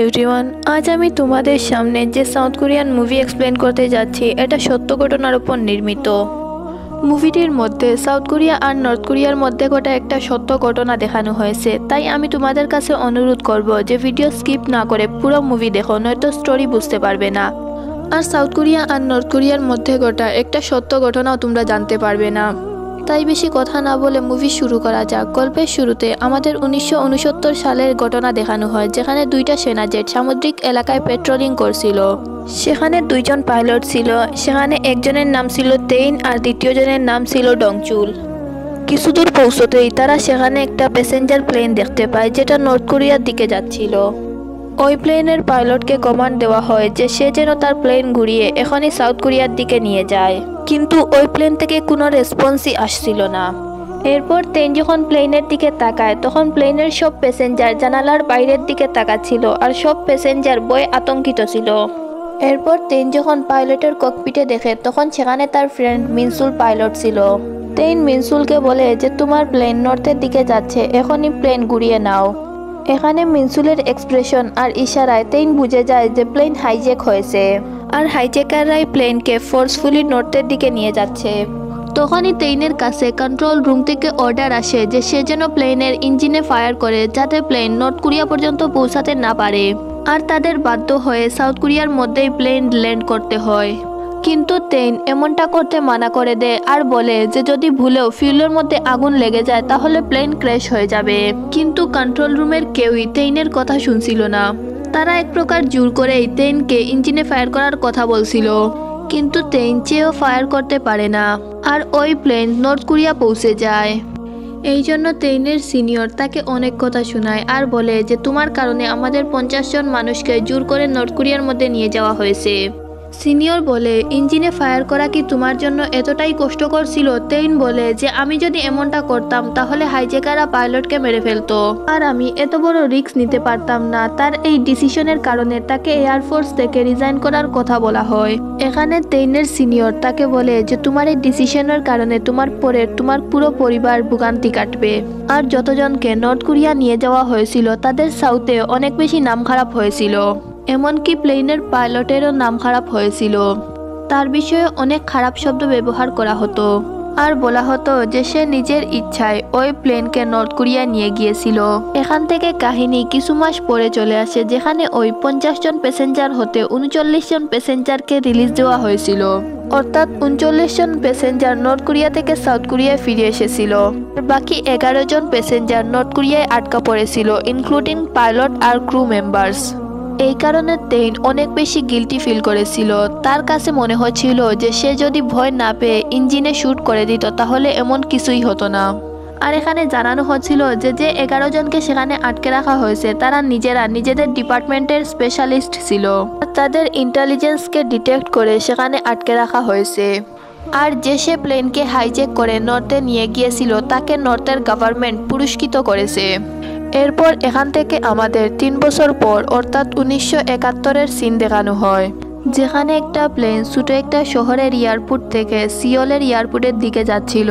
Everyone, আজ আমি তোমাদের সামনে যে সাউথ কোরিয়ান মুভি এক্সপ্লেন করতে যাচ্ছি এটা সত্য ঘটনার উপর নির্মিত। মুভিটির মধ্যে সাউথ কোরিয়া আর নর্থ কোরিয়ার মধ্যে ঘটা একটা সত্য ঘটনা দেখানো হয়েছে, তাই আমি তোমাদের কাছে অনুরোধ করব যে ভিডিও স্কিপ না করে পুরো মুভি দেখো, নয়তো স্টোরি বুঝতে পারবে না। আর সাউথ কোরিয়া আর নর্থ কোরিয়ার মধ্যে ঘটা একটা সত্য ঘটনাও তোমরা জানতে পারবে না। তাই বেশি কথা না বলে মুভি শুরু করা যাক। গল্পের শুরুতে আমাদের 1969 সালের ঘটনা দেখানো হয়, যেখানে দুইটা সেনা জেট সামুদ্রিক এলাকায় পেট্রোলিং করছিল। সেখানে দুইজন পাইলট ছিল, সেখানে একজনের নাম ছিল তেইন আর দ্বিতীয় জনের নাম ছিল ডংচুল। কিছু দূর পৌঁছতেই তারা সেখানে একটা প্যাসেঞ্জার প্লেন দেখতে পায়, যেটা নর্থ কোরিয়ার দিকে যাচ্ছিল। ওই প্লেনের পাইলটকে কমান্ড দেওয়া হয় যে সে যেন তার প্লেন ঘুরিয়ে এখনই সাউথ কোরিয়ার দিকে নিয়ে যায়, কিন্তু ওই প্লেন থেকে কোনো রেসপন্সই আসছিল না। এরপর তেন যখন প্লেনের দিকে তাকায়, তখন প্লেনের সব প্যাসেঞ্জার জানালার বাইরের দিকে তাকাচ্ছিল আর সব প্যাসেঞ্জার ভয়ে আতঙ্কিত ছিল। এরপর তেন যখন পাইলটের ককপিটে দেখে, তখন সেখানে তার ফ্রেন্ড মিনসুল পাইলট ছিল। তেন মিনসুলকে বলে যে তোমার প্লেন নর্থের দিকে যাচ্ছে, এখনই প্লেন ঘুরিয়ে নাও। এখানে মিনসুলের এক্সপ্রেশন আর ইশারায় তেইন বুঝে যায় যে প্লেন হাইজ্যাক হয়েছে, আর হাইজ্যাকাররাই প্লেনকে ফোর্সফুলি নর্থের দিকে নিয়ে যাচ্ছে। তখনই তেইনের কাছে কন্ট্রোল রুম থেকে অর্ডার আসে যে সে যেন প্লেনের ইঞ্জিনে ফায়ার করে, যাতে প্লেন নর্থ কোরিয়া পর্যন্ত পৌঁছাতে না পারে। আর তাদের বাধ্য হয়ে সাউথ কোরিয়ার মধ্যেই প্লেন ল্যান্ড করতে হয়। কিন্তু তেইন এমনটা করতে মানা করে দেয় আর বলে যে যদি ভুলেও ফিউলের মধ্যে আগুন লেগে যায় তাহলে প্লেন ক্র্যাশ হয়ে যাবে। কিন্তু কন্ট্রোল রুমের কেউই তেইনের কথা শুনছিল না। তারা এক প্রকার জোর করেই তেইনকে ইঞ্জিনে ফায়ার করার কথা বলছিল, কিন্তু তেইন চেয়েও ফায়ার করতে পারে না। আর ওই প্লেন নর্থ কোরিয়া পৌঁছে যায়। এই জন্য তেইনের সিনিয়র তাকে অনেক কথা শোনায় আর বলে যে তোমার কারণে আমাদের 50 জন মানুষকে জোর করে নর্থ কোরিয়ার মধ্যে নিয়ে যাওয়া হয়েছে। সিনিয়র বলে ইঞ্জিনে ফায়ার করা কি তোমার জন্য এতটাই কষ্টকর ছিল? তেইন বলে যে আমি যদি এমনটা করতাম তাহলে হাইজ্যাকাররা পাইলটকে মেরে ফেলতো, আর আমি এত বড় রিস্ক নিতে পারতাম না। তার এই ডিসিশনের কারণে তাকে এয়ারফোর্স থেকে রিজাইন করার কথা বলা হয়। এখানে তেইনের সিনিয়র তাকে বলে যে তোমার এই ডিসিশনের কারণে তোমার পুরো পরিবার ভোগান্তি কাটবে। আর যতজনকে নর্থ কোরিয়া নিয়ে যাওয়া হয়েছিল তাদের সাউথে অনেক বেশি নাম খারাপ হয়েছিল, এমনকি প্লেনের পাইলটেরও নাম খারাপ হয়েছিল। তার বিষয়ে অনেক খারাপ শব্দ ব্যবহার করা হতো আর বলা হতো যে সে নিজের ইচ্ছায় ওই প্লেনকে নর্থ কোরিয়া নিয়ে গিয়েছিল। এখান থেকে কাহিনী কিছু মাস পরে চলে আসে, যেখানে ওই 50 জন প্যাসেঞ্জার হতে 39 জন প্যাসেঞ্জারকে রিলিজ দেওয়া হয়েছিল। অর্থাৎ 39 জন প্যাসেঞ্জার নর্থ কোরিয়া থেকে সাউথ কোরিয়ায় ফিরে এসেছিল। বাকি 11 জন প্যাসেঞ্জার নর্থ কোরিয়ায় আটকা পড়েছিল, ইনক্লুডিং পাইলট আর ক্রু মেম্বার্স। এই কারণে তেইন অনেক বেশি গিল্টি ফিল করেছিল। তার কাছে মনে হচ্ছিল যে সে যদি ভয় না পেয়ে ইঞ্জিনে শ্যুট করে দিত তাহলে এমন কিছুই হতো না। আর এখানে জানানো হচ্ছিল যে 11 জনকে সেখানে আটকে রাখা হয়েছে তারা নিজেদের ডিপার্টমেন্টের স্পেশালিস্ট ছিল। তাদের ইন্টেলিজেন্সকে ডিটেক্ট করে সেখানে আটকে রাখা হয়েছে। আর যে সে প্লেনকে হাইজ্যাক করে নর্থে নিয়ে গিয়েছিল তাকে নর্থের গভর্নমেন্ট পুরস্কৃত করেছে। এরপর এখান থেকে আমাদের 3 বছর পর অর্থাৎ 1971-এর সিন দেখানো হয়, যেখানে একটা প্লেন ছোট একটা শহরের এয়ারপোর্ট থেকে সিওলের এয়ারপোর্টের দিকে যাচ্ছিল।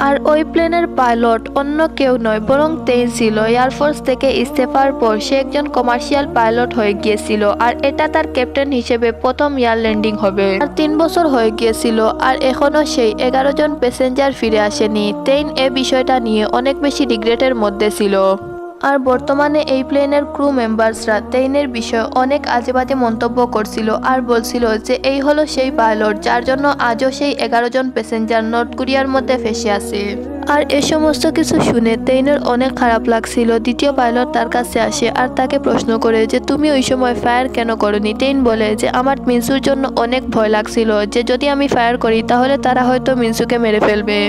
আর ওই প্লেনের পাইলট অন্য কেউ নয় বরং তেইন ছিল। এয়ারফোর্স থেকে ইস্তফার পর সে একজন কমার্শিয়াল পাইলট হয়ে গিয়েছিল, আর এটা তার ক্যাপ্টেন হিসেবে প্রথম এয়ার ল্যান্ডিং হবে। আর 3 বছর হয়ে গিয়েছিল আর এখনো সেই 11 জন প্যাসেঞ্জার ফিরে আসেনি। তেইন এ বিষয়টা নিয়ে অনেক বেশি রিগ্রেটের মধ্যে ছিল। আর বর্তমানে এই প্লেনের ক্রু মেম্বার্সরা তেইনের বিষয়ে অনেক আজেবাজে মন্তব্য করছিল আর বলছিল যে এই হলো সেই পাইলট যার জন্য আজও সেই 11 জন প্যাসেঞ্জার নর্থ কোরিয়ার মধ্যে ফেসে আছে। আর এ সমস্ত কিছু শুনে তেইনের অনেক খারাপ লাগছিল। দ্বিতীয় পাইলট তার কাছে আসে আর তাকে প্রশ্ন করে যে তুমি ওই সময় ফায়ার কেন করনি? তেইন বলে যে আমার মিনসুর জন্য অনেক ভয় লাগছিল যে যদি আমি ফায়ার করি তাহলে তারা হয়তো মিনসুকে মেরে ফেলবে।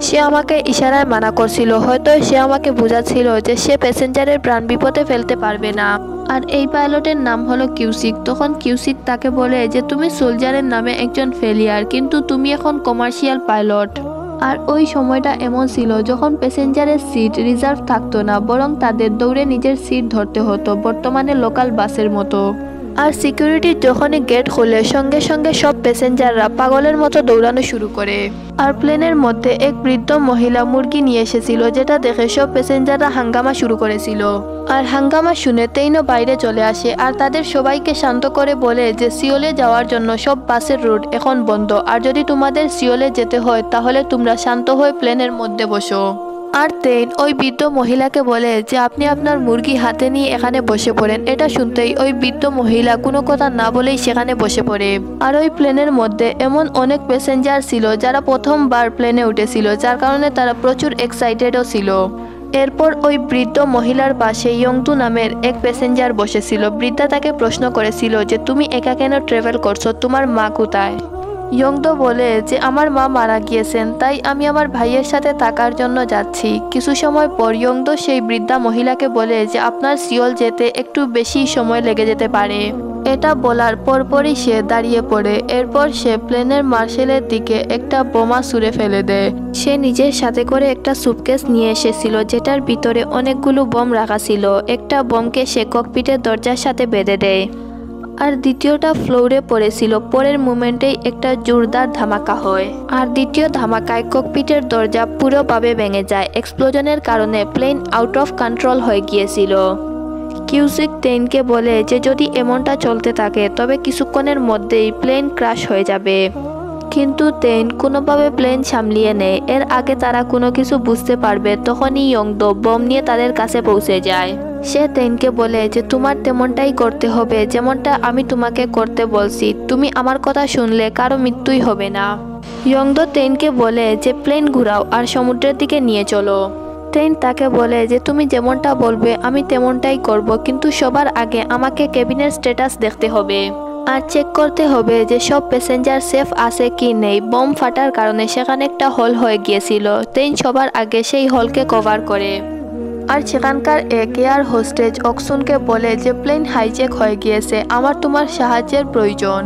সে আমাকে ইশারায় মানা করছিল, হয়তো সে আমাকে বোঝাচ্ছিল যে সে প্যাসেঞ্জারের প্রাণ বিপদে ফেলতে পারবে না। আর এই পাইলটের নাম হলো কিউসিক। তখন কিউসিক তাকে বলে যে তুমি সোলজারের নামে একজন ফেলিয়ার, কিন্তু তুমি এখন কমার্শিয়াল পাইলট। আর ওই সময়টা এমন ছিল যখন প্যাসেঞ্জারের সিট রিজার্ভ থাকতো না, বরং তাদের দৌড়ে নিজের সিট ধরতে হতো, বর্তমানে লোকাল বাসের মতো। আর সিকিউরিটি যখনই গেট খুলে সঙ্গে সঙ্গে সব প্যাসেঞ্জাররা পাগলের মতো দৌড়ানো শুরু করে। আর প্লেনের মধ্যে এক বৃদ্ধ মহিলা মুরগি নিয়ে এসেছিল, যেটা দেখে সব প্যাসেঞ্জাররা হাঙ্গামা শুরু করেছিল। আর হাঙ্গামা শুনে তেইনও বাইরে চলে আসে আর তাদের সবাইকে শান্ত করে বলে যে সিওলে যাওয়ার জন্য সব বাসের রুট এখন বন্ধ, আর যদি তোমাদের সিওলে যেতে হয় তাহলে তোমরা শান্ত হয়ে প্লেনের মধ্যে বসো। আর তেইন ওই বৃদ্ধ মহিলাকে বলে যে আপনি আপনার মুরগি হাতে নিয়ে এখানে বসে পড়েন। এটা শুনতেই ওই বৃদ্ধ মহিলা কোনো কথা না বলেই সেখানে বসে পড়ে। আর ওই প্লেনের মধ্যে এমন অনেক প্যাসেঞ্জার ছিল যারা প্রথমবার প্লেনে উঠেছিল, যার কারণে তারা প্রচুর এক্সাইটেডও ছিল। এরপর ওই বৃদ্ধ মহিলার পাশে ইয়ংদু নামের এক প্যাসেঞ্জার বসেছিল। বৃদ্ধা তাকে প্রশ্ন করেছিল যে তুমি একা কেন ট্রাভেল করছো, তোমার মা কোথায়? ইয়ংদো বলে যে আমার মা মারা গিয়েছেন, তাই আমি আমার ভাইয়ের সাথে থাকার জন্য যাচ্ছি। কিছু সময় পর ইয়ংদো সেই বৃদ্ধা মহিলাকে বলে যে আপনার সিওল যেতে একটু বেশি সময় লেগে যেতে পারে। এটা বলার পরপরই সে দাঁড়িয়ে পড়ে। এরপর সে প্লেনের মার্শেলের দিকে একটা বোমা ছুঁড়ে ফেলে দেয়। সে নিজের সাথে করে একটা সুটকেস নিয়ে এসেছিল, যেটার ভিতরে অনেকগুলো বোম রাখা ছিল। একটা বোমকে সে ককপিটের দরজার সাথে বেঁধে দেয়, আর দ্বিতীয়টা ফ্লোরে পড়েছিল। পরের মুমেন্টেই একটা জোরদার ধামাকা হয়, আর দ্বিতীয় ধামাকায় ককপিটের দরজা পুরোভাবে ভেঙে যায়। এক্সপ্লোজনের কারণে প্লেন আউট অফ কন্ট্রোল হয়ে গিয়েছিল। কিউসিক তেইনকে বলে যে যদি এমনটা চলতে থাকে তবে কিছুক্ষণের মধ্যেই প্লেন ক্র্যাশ হয়ে যাবে। কিন্তু তেইন কোনোভাবে প্লেন সামলিয়ে নেয়। এর আগে তারা কোনো কিছু বুঝতে পারবে তখনই ইয়ংদো বোম নিয়ে তাদের কাছে পৌঁছে যায়। সে তেইনকে বলে যে তোমার তেমনটাই করতে হবে যেমনটা আমি তোমাকে করতে বলছি। তুমি আমার কথা শুনলে কারো মৃত্যুই হবে না। ইয়ংদো তেইনকে বলে যে প্লেন ঘুরাও আর সমুদ্রের দিকে নিয়ে চলো। তেইন তাকে বলে যে তুমি যেমনটা বলবে আমি তেমনটাই করব, কিন্তু সবার আগে আমাকে কেবিনের স্ট্যাটাস দেখতে হবে আর চেক করতে হবে যে সব প্যাসেঞ্জার সেফ আছে কি নেই। বোম ফাটার কারণে সেখানে একটা হল হয়ে গিয়েছিল। তেইন সবার আগে সেই হলকে কভার করে। আর সেখানকার এক এয়ার হোস্টেজ অক্সুনকে বলে যে প্লেন হাইজ্যাক হয়ে গিয়েছে, আমার তোমার সাহায্যের প্রয়োজন।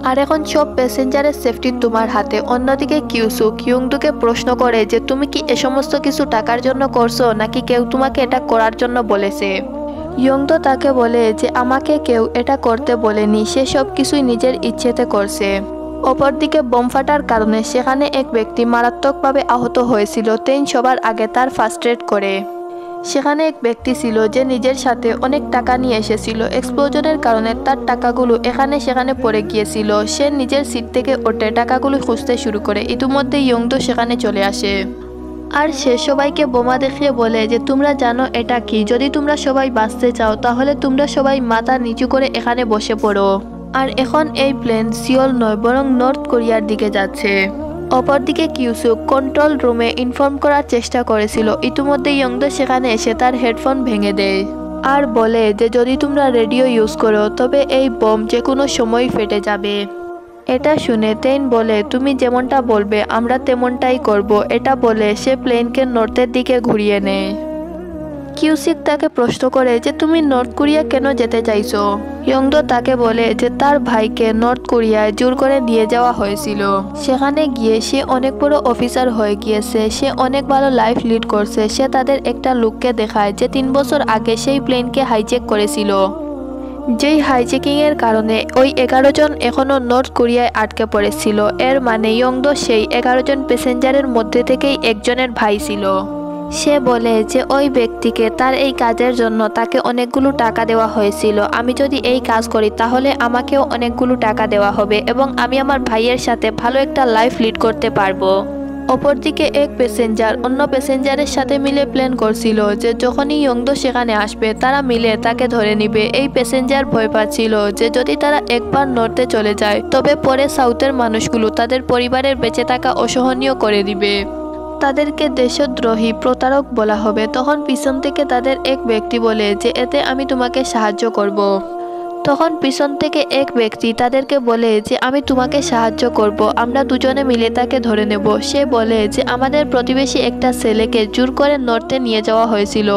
আর এখন সব প্যাসেঞ্জারের সেফটি তোমার হাতে। অন্যদিকে কিউসুক ইয়ংদোকে প্রশ্ন করে যে তুমি কি এ সমস্ত কিছু টাকার জন্য করছো নাকি কেউ তোমাকে এটা করার জন্য বলেছে? ইয়ংদো তাকে বলে যে আমাকে কেউ এটা করতে বলেনি, সে সব কিছুই নিজের ইচ্ছেতে করছে। অপরদিকে বোম ফাটার কারণে সেখানে এক ব্যক্তি মারাত্মকভাবে আহত হয়েছিল। তেইন সবার আগে তার ফার্স্ট এড করে। সেখানে এক ব্যক্তি ছিল যে নিজের সাথে অনেক টাকা নিয়ে এসেছিল। এক্সপ্লোজনের কারণে তার টাকাগুলো এখানে সেখানে পড়ে গিয়েছিল। সে নিজের সিট থেকে ওঠে টাকাগুলো খুঁজতে শুরু করে। ইতিমধ্যে ইয়ংদো সেখানে চলে আসে আর সে সবাইকে বোমা দেখিয়ে বলে যে তোমরা জানো এটা কি? যদি তোমরা সবাই বাঁচতে চাও তাহলে তোমরা সবাই মাথা নিচু করে এখানে বসে পড়ো। আর এখন এই প্লেন সিওল নয় বরং নর্থ কোরিয়ার দিকে যাচ্ছে। অপরদিকে কিউসুক কন্ট্রোল রুমে ইনফর্ম করার চেষ্টা করেছিল। ইতিমধ্যে ইয়ংদো সেখানে এসে তার হেডফোন ভেঙে দেয় আর বলে যে যদি তোমরা রেডিও ইউজ করো তবে এই বোম যে কোনো সময় ফেটে যাবে। এটা শুনে তেইন বলে তুমি যেমনটা বলবে আমরা তেমনটাই করব। এটা বলে সে প্লেনকে নর্থের দিকে ঘুরিয়ে নেয়। কিউসিক তাকে প্রশ্ন করে যে তুমি নর্থ কোরিয়া কেন যেতে চাইছো? ইয়ংদো তাকে বলে যে তার ভাইকে নর্থ কোরিয়ায় জোর করে নিয়ে যাওয়া হয়েছিল। সেখানে গিয়ে সে অনেক বড় অফিসার হয়ে গিয়েছে। সে অনেক ভালো লাইফ লিড করছে। সে তাদের একটা লোককে দেখায় যে 3 বছর আগে সেই প্লেনকে হাইজ্যাক করেছিল। যেই হাইজ্যাকিং এর কারণে ওই 11 জন এখনো নর্থ কোরিয়ায় আটকে পড়েছিল। এর মানে ইয়ংদো সেই 11 জন প্যাসেঞ্জারের মধ্যে থেকেই একজনের ভাই ছিল। সে বলে যে ওই ব্যক্তিকে তার এই কাজের জন্য তাকে অনেকগুলো টাকা দেওয়া হয়েছিল। আমি যদি এই কাজ করি তাহলে আমাকেও অনেকগুলো টাকা দেওয়া হবে এবং আমি আমার ভাইয়ের সাথে ভালো একটা লাইফ লিড করতে পারবো। অপরদিকে এক প্যাসেঞ্জার অন্য প্যাসেঞ্জারের সাথে মিলে প্ল্যান করছিল যে যখনই ইয়ংদো সেখানে আসবে তারা মিলে তাকে ধরে নিবে। এই প্যাসেঞ্জার ভয় পাচ্ছিল যে যদি তারা একবার নর্থে চলে যায় তবে পরে সাউথের মানুষগুলো তাদের পরিবারের বেঁচে থাকা অসহনীয় করে দিবে। তাদেরকে দেশদ্রোহী প্রতারক বলা হবে। তখন পিছন থেকে তাদের এক ব্যক্তি বলে যে এতে আমি তোমাকে সাহায্য করব। তখন পিছন থেকে এক ব্যক্তি তাদেরকে বলে যে আমি তোমাকে সাহায্য করব, আমরা দুজনে মিলে তাকে ধরে নেব। সে বলে যে আমাদের প্রতিবেশী একটা ছেলেকে জোর করে নর্থে নিয়ে যাওয়া হয়েছিল।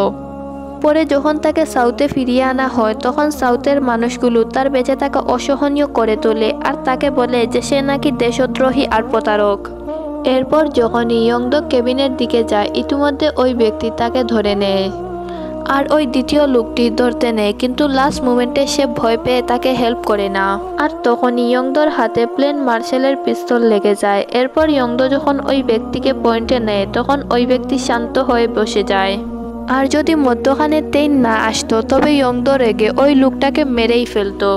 পরে যখন তাকে সাউথে ফিরিয়ে আনা হয় তখন সাউথের মানুষগুলো তার বেঁচে থাকা অসহনীয় করে তোলে আর তাকে বলে যে সে নাকি দেশদ্রোহী আর প্রতারক। এরপর যখন ইয়ংদো কেবিনের দিকে যায় ইতিমধ্যে ওই ব্যক্তি তাকে ধরে নেয় আর ওই দ্বিতীয় লোকটি ধরতে নেয়, কিন্তু লাস্ট মোমেন্টে সে ভয় পেয়ে তাকে হেল্প করে না। আর তখনই ইয়ংদোর হাতে প্লেন মার্শালের পিস্তল লেগে যায়। এরপর ইয়ংদো যখন ওই ব্যক্তিকে পয়েন্টে নেয় তখন ওই ব্যক্তি শান্ত হয়ে বসে যায়। আর যদি মধ্যখানে তেইন না আসতো তবে ইয়ংদো রেগে ওই লোকটাকে মেরেই ফেলতো।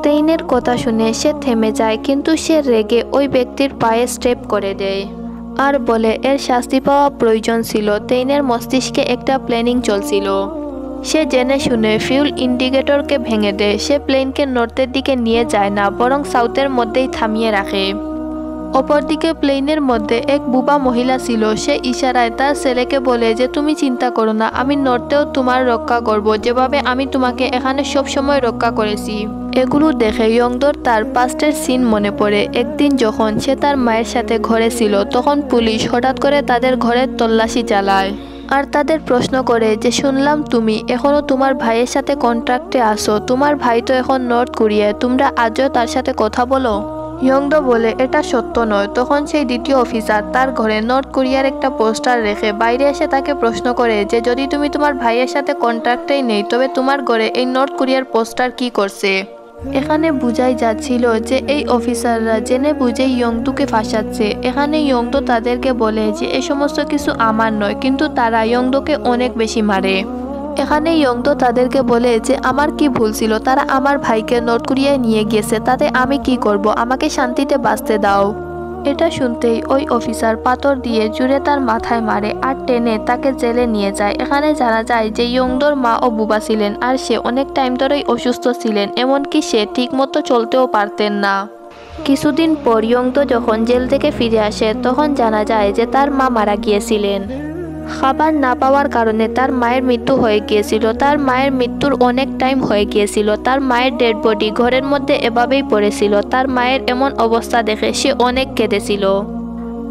তেইনের কথা শুনে সে থেমে যায়, কিন্তু সে রেগে ওই ব্যক্তির পায়ে স্টেপ করে দেয় আর বলে এর শাস্তি পাওয়া প্রয়োজন ছিল। তেইনের মস্তিষ্কে একটা প্ল্যানিং চলছিল। সে জেনে শুনে ফিউল ইন্ডিকেটরকে ভেঙে দেয়। সে প্লেনকে নর্থের দিকে নিয়ে যায় না, বরং সাউথের মধ্যেই থামিয়ে রাখে। অপরদিকে প্লেনের মধ্যে এক বুবা মহিলা ছিল। সে ইশারায় তার ছেলেকে বলে যে তুমি চিন্তা করো না, আমি নর্থেও তোমার রক্ষা করব, যেভাবে আমি তোমাকে এখানে সব সময় রক্ষা করেছি। এগুলো দেখে ইয়ংদোর তার পাস্টের সিন মনে পড়ে। একদিন যখন সে তার মায়ের সাথে ঘরে ছিল তখন পুলিশ হঠাৎ করে তাদের ঘরের তল্লাশি চালায় আর তাদের প্রশ্ন করে যে শুনলাম তুমি এখনো তোমার ভাইয়ের সাথে কন্ট্রাক্টে আসো, তোমার ভাই তো এখন নর্থ কোরিয়ায়, তোমরা আজও তার সাথে কথা বলো? ইয়ংদো বলে এটা সত্য নয়। তখন সেই দ্বিতীয় অফিসার তার ঘরে নর্থ কোরিয়ার একটা পোস্টার রেখে বাইরে এসে তাকে প্রশ্ন করে যে যদি তুমি তোমার ভাইয়ের সাথে কন্ট্রাক্টেই নেই তবে তোমার ঘরে এই নর্থ কোরিয়ার পোস্টার কি করছে? এখানে বুঝাই যাচ্ছিল যে এই অফিসাররা জেনে বুঝে ইয়ংদোকে ফাঁসাচ্ছে। এখানে ইয়ংদো তাদেরকে বলে যে এই সমস্ত কিছু আমার নয়, কিন্তু তারা ইয়ংদোকে অনেক বেশি মারে। এখানে ইয়ংদো তাদেরকে বলে যে আমার কি ভুল ছিল, তারা আমার ভাইকে নর্থ কোরিয়ায় নিয়ে গিয়েছে, তাতে আমি কি করব, আমাকে শান্তিতে বাঁচতে দাও। এটা শুনতেই ওই অফিসার পাথর দিয়ে জুড়ে তার মাথায় মারে আর টেনে তাকে জেলে নিয়ে যায়। এখানে জানা যায় যে ইয়ংদোর মা ও বুবা ছিলেন আর সে অনেক টাইম ধরেই অসুস্থ ছিলেন, এমনকি সে ঠিকমতো চলতেও পারতেন না। কিছুদিন পর ইয়ংদো যখন জেল থেকে ফিরে আসে তখন জানা যায় যে তার মা মারা গিয়েছিলেন। খাবার না পাওয়ার কারণে তার মায়ের মৃত্যু হয়ে গিয়েছিল। তার মায়ের মৃত্যুর অনেক টাইম হয়ে গিয়েছিল। তার মায়ের ডেড বডি ঘরের মধ্যে এভাবেই পড়েছিল। তার মায়ের এমন অবস্থা দেখে সে অনেক কেঁদেছিল।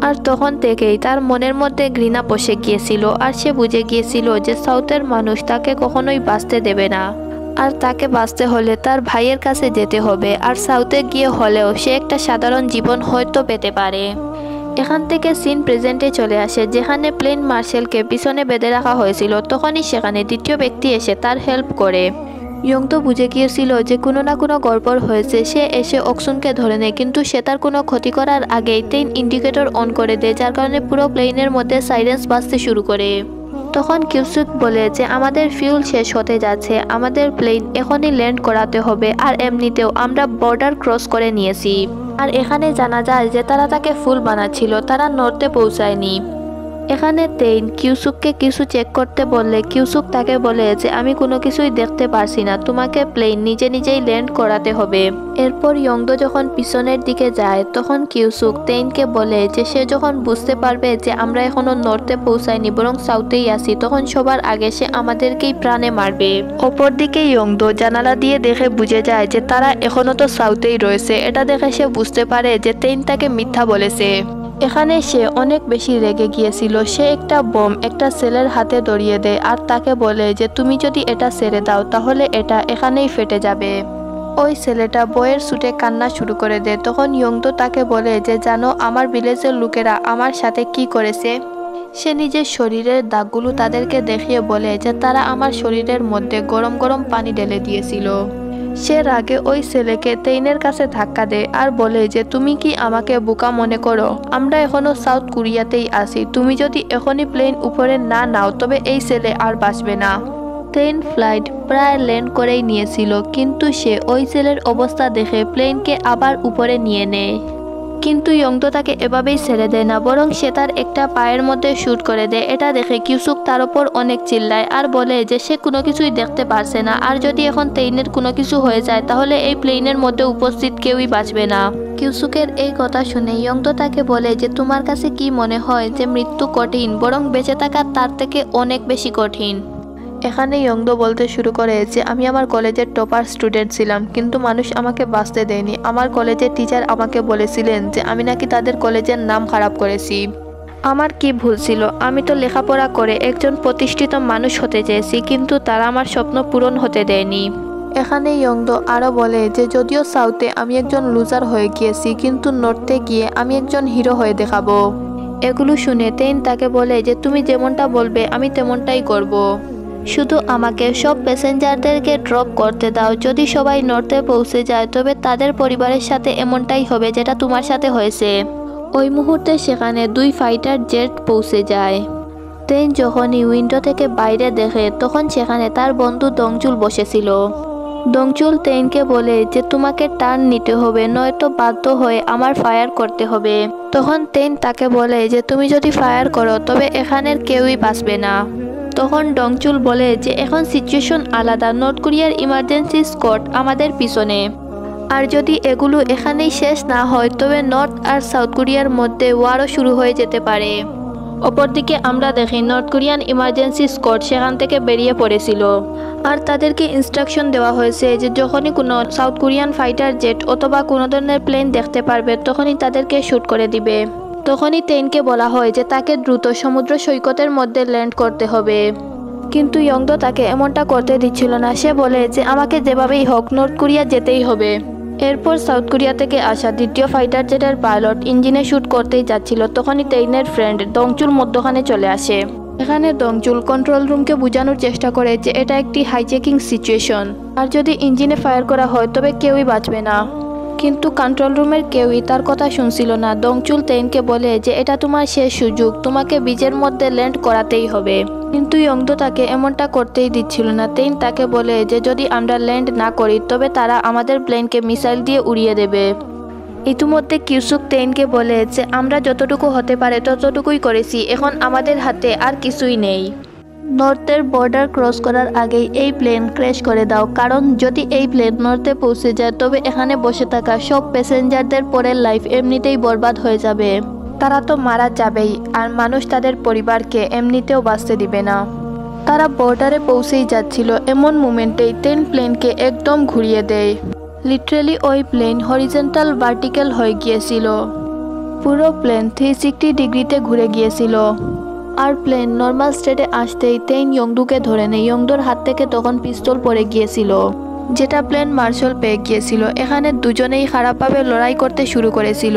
আর তখন থেকেই তার মনের মধ্যে ঘৃণা বসে গিয়েছিল আর সে বুঝে গিয়েছিল যে সাউথের মানুষ তাকে কখনোই বাঁচতে দেবে না। আর তাকে বাঁচতে হলে তার ভাইয়ের কাছে যেতে হবে, আর সাউথে গিয়ে হলেও সে একটা সাধারণ জীবন হয়তো পেতে পারে। এখান থেকে সিন প্রেজেন্টে চলে আসে, যেখানে প্লেন মার্শালকে পিছনে বেঁধে রাখা হয়েছিল। তখনই সেখানে দ্বিতীয় ব্যক্তি এসে তার হেল্প করে। ইয়ংদো বুঝে গিয়েছিল যে কোনো না কোনো গড়বড় হয়েছে। সে এসে অক্সুনকে ধরে নেয়, কিন্তু সে তার কোনো ক্ষতি করার আগেই তেইন ইন্ডিকেটর অন করে দেয়, যার কারণে পুরো প্লেনের মধ্যে সাইরেন্স বাজতে শুরু করে। তখন কিউসুক বলে যে আমাদের ফিউল শেষ হতে যাচ্ছে, আমাদের প্লেন এখনই ল্যান্ড করাতে হবে, আর এমনিতেও আমরা বর্ডার ক্রস করে নিয়েছি। আর এখানে জানা যায় যে তারা তাকে ফুল বানাচ্ছিল, তারা নর্থে পৌঁছায়নি। এখানে তেইন কিউসুককে কিছু চেক করতে বললে কিউসুক তাকে বলে যে আমি কোনো কিছুই দেখতে পারছি না, তোমাকে প্লেন নিজে নিজেই ল্যান্ড করাতে হবে। এরপর ইয়ংদো যখন পিছনের দিকে যায় তখন কিউসুক তেইনকে বলে যে সে যখন বুঝতে পারবে যে আমরা এখনো নর্থে পৌঁছাইনি বরং সাউথেই আছি, তখন সবার আগে সে আমাদেরকেই প্রাণে মারবে। অপরদিকে ইয়ংদো জানালা দিয়ে দেখে বুঝে যায় যে তারা এখনো তো সাউথেই রয়েছে। এটা দেখে সে বুঝতে পারে যে তেইন তাকে মিথ্যা বলেছে। এখানে সে অনেক বেশি রেগে গিয়েছিল। সে একটা বোম একটা ছেলের হাতে ধরিয়ে দেয় আর তাকে বলে যে তুমি যদি এটা ছেড়ে দাও তাহলে এটা এখানেই ফেটে যাবে। ওই ছেলেটা বইয়ের ছুটে কান্না শুরু করে দেয়। তখন ইয়ংদো তাকে বলে যে জানো আমার ভিলেজের লোকেরা আমার সাথে কি করেছে? সে নিজের শরীরের দাগগুলো তাদেরকে দেখিয়ে বলে যে তারা আমার শরীরের মধ্যে গরম গরম পানি ঢেলে দিয়েছিল। সে রাগে ওই ছেলেকে তেইনের কাছে ধাক্কা দেয় আর বলে যে তুমি কি আমাকে বোকা মনে করো? আমরা এখনো সাউথ কোরিয়াতেই আছি, তুমি যদি এখনই প্লেন উপরে না নাও তবে এই ছেলে আর বাঁচবে না। তেইন ফ্লাইট প্রায় ল্যান্ড করেই নিয়েছিল, কিন্তু সে ওই ছেলের অবস্থা দেখে প্লেনকে আবার উপরে নিয়ে নেয়। কিন্তু ইয়ংদো তাকে এভাবেই ছেড়ে দেয় না, বরং সে তার একটা পায়ের মধ্যে শুট করে দেয়। এটা দেখে কিউসুক তার ওপর অনেক চিল্লায় আর বলে যে সে কোনো কিছুই দেখতে পারছে না, আর যদি এখন তেইনের কোনো কিছু হয়ে যায় তাহলে এই প্লেনের মধ্যে উপস্থিত কেউই বাঁচবে না। কিউসুকের এই কথা শুনে ইয়ংদো তাকে বলে যে তোমার কাছে কি মনে হয় যে মৃত্যু কঠিন? বরং বেঁচে থাকা তার থেকে অনেক বেশি কঠিন। এখানে ইয়ংদো বলতে শুরু করে যে আমি আমার কলেজের টপার স্টুডেন্ট ছিলাম, কিন্তু মানুষ আমাকে বাঁচতে দেয়নি। আমার কলেজের টিচার আমাকে বলেছিলেন যে আমি নাকি তাদের কলেজের নাম খারাপ করেছি। আমার কি ভুল ছিল? আমি তো লেখাপড়া করে একজন প্রতিষ্ঠিত মানুষ হতে চেয়েছি, কিন্তু তারা আমার স্বপ্ন পূরণ হতে দেয়নি। এখানে ইয়ংদো আরও বলে যে যদিও সাউথে আমি একজন লুজার হয়ে গিয়েছি, কিন্তু নর্থে গিয়ে আমি একজন হিরো হয়ে দেখাবো। এগুলো শুনে তেইন তাকে বলে যে তুমি যেমনটা বলবে আমি তেমনটাই করব। শুধু আমাকে সব প্যাসেঞ্জারদেরকে ড্রপ করতে দাও। যদি সবাই নর্থে পৌঁছে যায় তবে তাদের পরিবারের সাথে এমনটাই হবে যেটা তোমার সাথে হয়েছে। ওই মুহূর্তে সেখানে 2 ফাইটার জেট পৌঁছে যায়। তেইন যখনই উইন্ডো থেকে বাইরে দেখে তখন সেখানে তার বন্ধু দংচুল বসেছিল। দংচুল তেইনকে বলে যে তোমাকে টার্ন নিতে হবে, নয়তো বাধ্য হয়ে আমার ফায়ার করতে হবে। তখন তেইন তাকে বলে যে তুমি যদি ফায়ার করো তবে এখানের কেউই বাঁচবে না। তখন দংচুল বলে যে এখন সিচুয়েশন আলাদা, নর্থ কোরিয়ার ইমার্জেন্সি স্কোয়াড আমাদের পিছনে, আর যদি এগুলো এখানেই শেষ না হয় তবে নর্থ আর সাউথ কোরিয়ার মধ্যে ওয়ারও শুরু হয়ে যেতে পারে। অপরদিকে আমরা দেখি নর্থ কোরিয়ান ইমার্জেন্সি স্কোয়াড সেখান থেকে বেরিয়ে পড়েছিল, আর তাদেরকে ইনস্ট্রাকশন দেওয়া হয়েছে যে যখনই কোনো সাউথ কোরিয়ান ফাইটার জেট অথবা কোনো ধরনের প্লেন দেখতে পারবে তখনই তাদেরকে শ্যুট করে দিবে। তখনই তেইনকে বলা হয় যে তাকে দ্রুত সমুদ্র সৈকতের মধ্যে ল্যান্ড করতে হবে, কিন্তু ইয়ংদো তাকে এমনটা করতে দিচ্ছিল না। সে বলে যে আমাকে যেভাবেই হোক নর্থ কোরিয়া যেতেই হবে। এরপর সাউথ কোরিয়া থেকে আসা দ্বিতীয় ফাইটার জেটের পাইলট ইঞ্জিনে শ্যুট করতেই যাচ্ছিল, তখনই তেইনের ফ্রেন্ড দংচুল মধ্যখানে চলে আসে। এখানে দংচুল কন্ট্রোল রুমকে বোঝানোর চেষ্টা করে যে এটা একটি হাইজেকিং সিচুয়েশন, আর যদি ইঞ্জিনে ফায়ার করা হয় তবে কেউই বাঁচবে না। কিন্তু কন্ট্রোল রুমের কেউই তার কথা শুনছিল না। দংচুল তেইনকে বলে যে এটা তোমার শেষ সুযোগ, তোমাকে বীজের মধ্যে ল্যান্ড করাতেই হবে। কিন্তু ইয়ংদো তাকে এমনটা করতেই দিচ্ছিল না। তেইন তাকে বলে যে যদি আমরা ল্যান্ড না করি তবে তারা আমাদের প্লেনকে মিসাইল দিয়ে উড়িয়ে দেবে। ইতিমধ্যে কিউসুক তেইনকে বলে যে আমরা যতটুকু হতে পারে ততটুকুই করেছি, এখন আমাদের হাতে আর কিছুই নেই। নর্থের বর্ডার ক্রস করার আগেই এই প্লেন ক্র্যাশ করে দাও, কারণ যদি এই প্লেন নর্থে পৌঁছে যায় তবে এখানে বসে থাকা সব প্যাসেঞ্জারদের পরের লাইফ এমনিতেই বরবাদ হয়ে যাবে। তারা তো মারা যাবেই, আর মানুষ তাদের পরিবারকে এমনিতেও বাঁচতে দিবে না। তারা বর্ডারে পৌঁছেই যাচ্ছিল, এমন মোমেন্টেই তেইন প্লেনকে একদম ঘুরিয়ে দেয়। লিটারেলি ওই প্লেন হরিজেন্টাল ভার্টিক্যাল হয়ে গিয়েছিল। পুরো প্লেন 360 ডিগ্রিতে ঘুরে গিয়েছিল। আর প্লেন নর্মাল স্টেটে আসতেই তেইন ইয়ংদুকে ধরে নেয়। ইয়ংদুর হাত থেকে তখন পিস্তল পড়ে গিয়েছিল, যেটা প্লেন মার্শাল পেয়ে গিয়েছিল। এখানে দুজনেই খারাপভাবে লড়াই করতে শুরু করেছিল।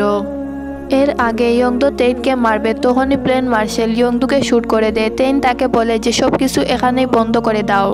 এর আগে ইয়ংদো তেইনকে মারবে, তখনই প্লেন মার্শাল ইয়ংদুকে শ্যুট করে দেয়। তেইন তাকে বলে যে সব কিছু এখানেই বন্ধ করে দাও,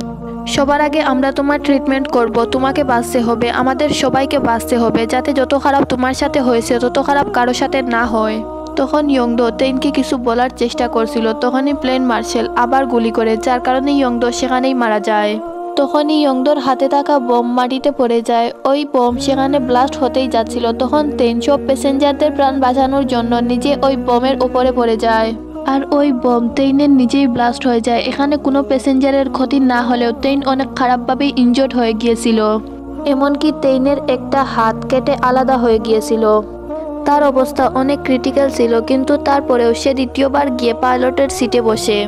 সবার আগে আমরা তোমার ট্রিটমেন্ট করব, তোমাকে বাঁচতে হবে, আমাদের সবাইকে বাঁচতে হবে, যাতে যত খারাপ তোমার সাথে হয়েছে তত খারাপ কারো সাথে না হয়। তখন ইয়ংদো তেইনকে কিছু বলার চেষ্টা করছিল, তখনই প্লেন মার্শাল আবার গুলি করে, যার কারণে ইয়ংদো সেখানেই মারা যায়। তখনই ইয়ংদোর হাতে থাকা বোম মাটিতে পড়ে যায়। ওই বোম সেখানে ব্লাস্ট হতেই যাচ্ছিল, তখন তেইন সব প্যাসেঞ্জারদের প্রাণ বাঁচানোর জন্য নিজে ওই বোমের উপরে পড়ে যায়, আর ওই বোম তেইনের নিজেই ব্লাস্ট হয়ে যায়। এখানে কোনো প্যাসেঞ্জারের ক্ষতি না হলেও তেইন অনেক খারাপভাবেই ইনজোর্ড হয়ে গিয়েছিল, এমনকি তেইনের একটা হাত কেটে আলাদা হয়ে গিয়েছিল। তার অবস্থা অনেক ক্রিটিক্যাল ছিল, কিন্তু তারপরেও সে দ্বিতীয়বার গিয়ে পাইলটের সিটে বসে।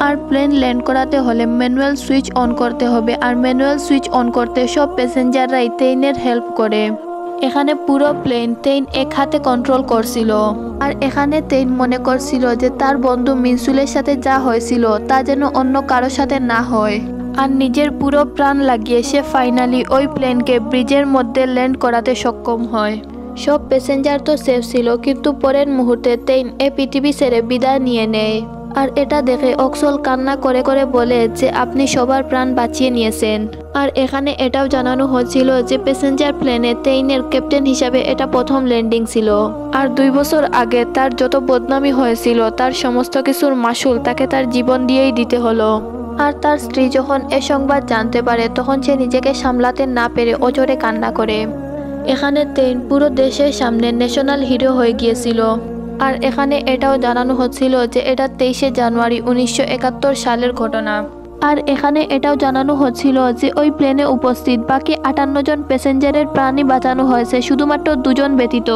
আর প্লেন ল্যান্ড করাতে হলে ম্যানুয়াল সুইচ অন করতে হবে, আর ম্যানুয়াল সুইচ অন করতে সব প্যাসেঞ্জাররাই তেইনের হেল্প করে। এখানে পুরো প্লেন তেইন এক হাতে কন্ট্রোল করছিল, আর এখানে তেইন মনে করছিল যে তার বন্ধু মিনসুলের সাথে যা হয়েছিল তা যেন অন্য কারোর সাথে না হয়। আর নিজের পুরো প্রাণ লাগিয়ে সে ফাইনালি ওই প্লেনকে ব্রিজের মধ্যে ল্যান্ড করাতে সক্ষম হয়। সব প্যাসেঞ্জার তো সেফ ছিল, কিন্তু পরের মুহূর্তে তেইন এই পৃথিবী ছেড়ে বিদায় নিয়ে নেয়। আর এটা দেখে অক্সল কান্না করে করে বলে যে আপনি সবার প্রাণ বাঁচিয়ে নিয়েছেন। আর এখানে এটাও জানানো হচ্ছিল যে প্যাসেঞ্জার প্লেনে তেইনের ক্যাপ্টেন হিসাবে এটা প্রথম ল্যান্ডিং ছিল, আর 2 বছর আগে তার যত বদনামি হয়েছিল তার সমস্ত কিছুর মাসুল তাকে তার জীবন দিয়েই দিতে হলো। আর তার স্ত্রী যখন এ সংবাদ জানতে পারে তখন সে নিজেকে সামলাতে না পেরে অজরে কান্না করে। এখানে তেইন পুরো দেশের সামনে ন্যাশনাল হিরো হয়ে গিয়েছিল। আর এখানে এটাও জানানো হচ্ছিল যে এটা 23শে জানুয়ারি 1971 সালের ঘটনা। আর এখানে এটাও জানানো হচ্ছিল যে ওই প্লেনে উপস্থিত বাকি 58 জন প্যাসেঞ্জারের প্রাণই বাঁচানো হয়েছে, শুধুমাত্র 2 জন ব্যতীত,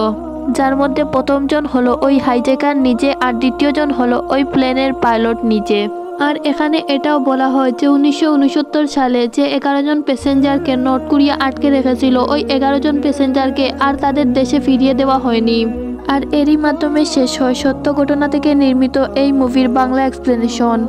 যার মধ্যে প্রথমজন হলো ওই হাইজ্যাকার নিজে, আর দ্বিতীয়জন হলো ওই প্লেনের পাইলট নিজে। আর এখানে এটাও বলা হয় যে 1969 সালে যে 11 জন প্যাসেঞ্জারকে নর্থ কোরিয়া আটকে রেখেছিল, ওই 11 জন প্যাসেঞ্জারকে আর তাদের দেশে ফিরিয়ে দেওয়া হয়নি। আর এরই মাধ্যমে শেষ হয় সত্য ঘটনা থেকে নির্মিত এই মুভির বাংলা এক্সপ্লেনেশন।